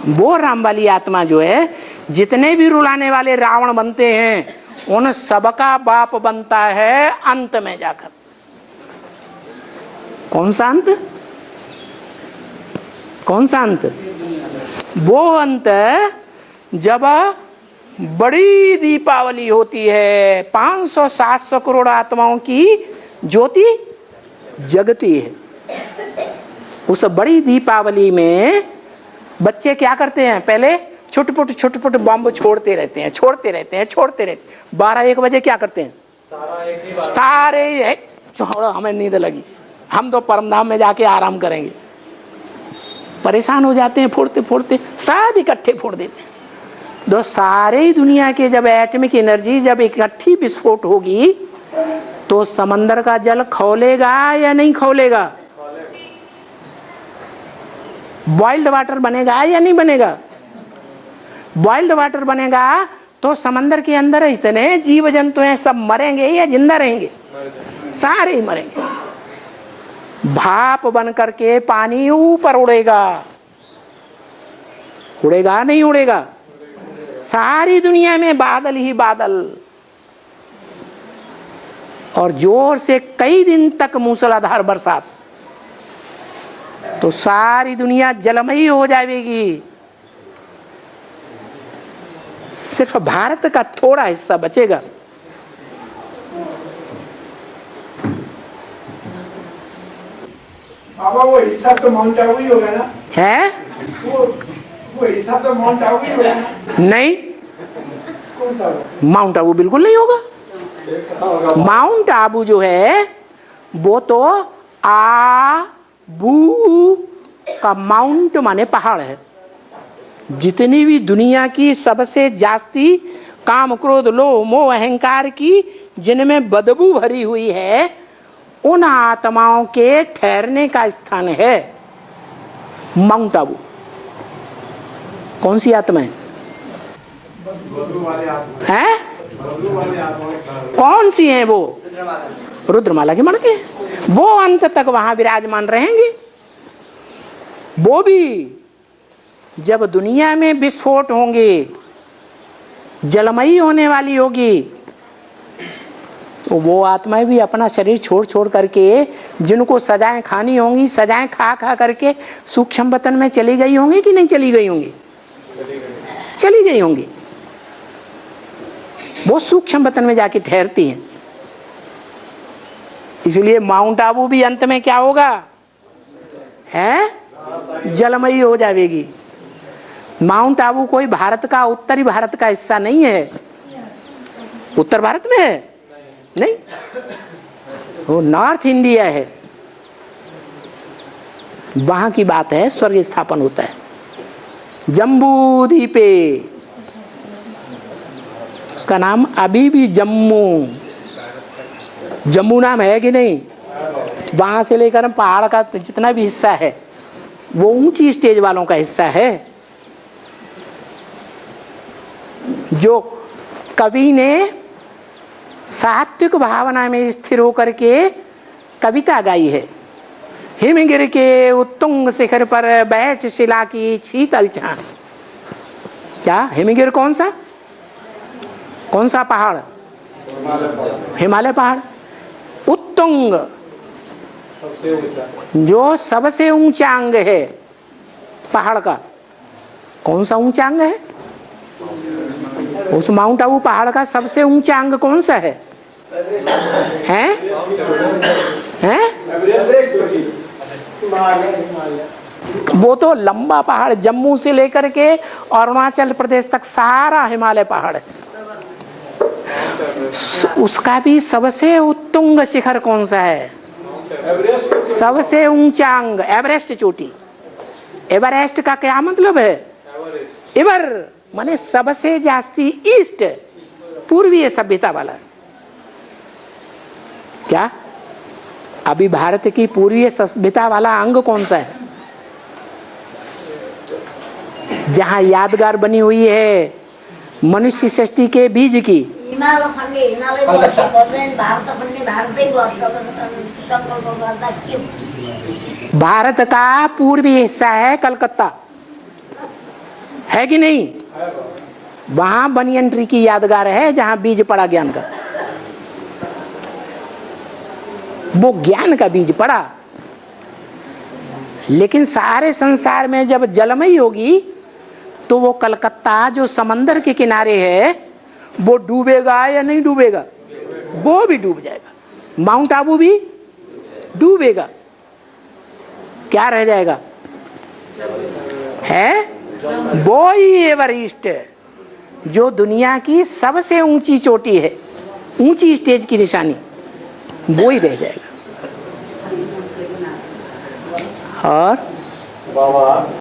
वो राम वाली आत्मा जो है, जितने भी रुलाने वाले रावण बनते हैं उन सबका बाप बनता है अंत में जाकर। कौन सा अंत? कौन सा अंत? वो अंत जब बड़ी दीपावली होती है, 500-700 करोड़ आत्माओं की ज्योति जगती है। उस बड़ी दीपावली में बच्चे क्या करते हैं? पहले छोटे-छोटे बम छोड़ते रहते हैं। 12-1 बजे क्या करते हैं? सारे छोड़ो, हमें नींद लगी, हम तो परमधाम में जाके आराम करेंगे। परेशान हो जाते हैं, फोड़ते सब इकट्ठे फोड़ देते हैं। तो सारी दुनिया के जब एटॉमिक एनर्जी जब इकट्ठी विस्फोट होगी तो समंदर का जल खौलेगा या नहीं खौलेगा? बॉइल्ड वाटर बनेगा या नहीं बनेगा? बॉइल्ड वाटर बनेगा तो समंदर के अंदर इतने जीव जंतु हैं, सब मरेंगे या जिंदा रहेंगे? सारे ही मरेंगे। भाप बन करके पानी ऊपर उड़ेगा, उड़ेगा नहीं उड़ेगा? सारी दुनिया में बादल ही बादल, और जोर से कई दिन तक मूसलाधार बरसात, तो सारी दुनिया जलमयी हो जाएगी। सिर्फ भारत का थोड़ा हिस्सा बचेगा। बाबा वो हिस्सा तो माउंट आबू ही होगा ना? है वो हिस्सा तो माउंट आबू ही होगा ना? नहीं, कौन सा? माउंट आबू बिल्कुल नहीं होगा। माउंट आबू जो है वो तो आबू का माउंट माने पहाड़ है। जितनी भी दुनिया की सबसे जास्ती काम क्रोध लोभ मोह अहंकार की जिनमें बदबू भरी हुई है, उन आत्माओं के ठहरने का स्थान है माउंट आबू। कौन सी आत्मा है? हैं? कौन सी है वो? रुद्रमाला के मणके। वो अंत तक वहां विराजमान रहेंगे। वो भी जब दुनिया में विस्फोट होंगे, जलमयी होने वाली होगी, तो वो आत्माएं भी अपना शरीर छोड़ करके, जिनको सजाएं खानी होंगी, सजाएं खा करके सूक्ष्म वतन में चली गई होंगी कि नहीं चली गई होंगी? चली गई होंगी। वो सूक्ष्म वतन में जाके ठहरती हैं। इसलिए माउंट आबू भी अंत में क्या होगा? है जलमयी हो जाएगी। माउंट आबू कोई भारत का, उत्तरी भारत का हिस्सा नहीं है। उत्तर भारत में है नहीं, वो नॉर्थ इंडिया है। वहां की बात है, स्वर्ग स्थापन होता है जम्बू द्वीपे। उसका नाम अभी भी जम्मू नाम है कि नहीं? वहां से लेकर पहाड़ का जितना भी हिस्सा है वो ऊंची स्टेज वालों का हिस्सा है। जो कवि ने सात्विक भावना में स्थिर होकर के कविता गाई है, हिमगिर के उत्तुंग शिखर पर बैठ शिला की शीतल छान। क्या हिमगिर कौन सा पहाड़? हिमालय पहाड़। उत्तुंग जो सबसे ऊंचा अंग है पहाड़ का, कौन सा ऊंचा अंग है? उस माउंट आबू पहाड़ का सबसे ऊंचा अंग कौन सा है? हैं? वो तो लंबा पहाड़, जम्मू से लेकर के अरुणाचल प्रदेश तक सारा हिमालय पहाड़ है। उसका भी सबसे उत्तुंग शिखर कौन सा है? सबसे ऊंचा अंग एवरेस्ट चोटी। एवरेस्ट का क्या मतलब है? एवर माने सबसे जास्ती ईस्ट, पूर्वीय सभ्यता वाला। क्या अभी भारत की पूर्वीय सभ्यता वाला अंग कौन सा है? जहां यादगार बनी हुई है मनुष्य सृष्टि के बीज की। भारत का पूर्वी हिस्सा है कलकत्ता। है कि नहीं? वहां बनियन ट्री की यादगार है जहां बीज पड़ा ज्ञान का, वो ज्ञान का बीज पड़ा। लेकिन सारे संसार में जब जलमयी होगी तो वो कलकत्ता जो समंदर के किनारे है वो डूबेगा या नहीं डूबेगा? वो भी डूब जाएगा। माउंट आबू भी डूबेगा। क्या रह जाएगा? है वो ही एवरेस्ट जो दुनिया की सबसे ऊंची चोटी है, ऊंची स्टेज की निशानी, वो ही रह जाएगा। और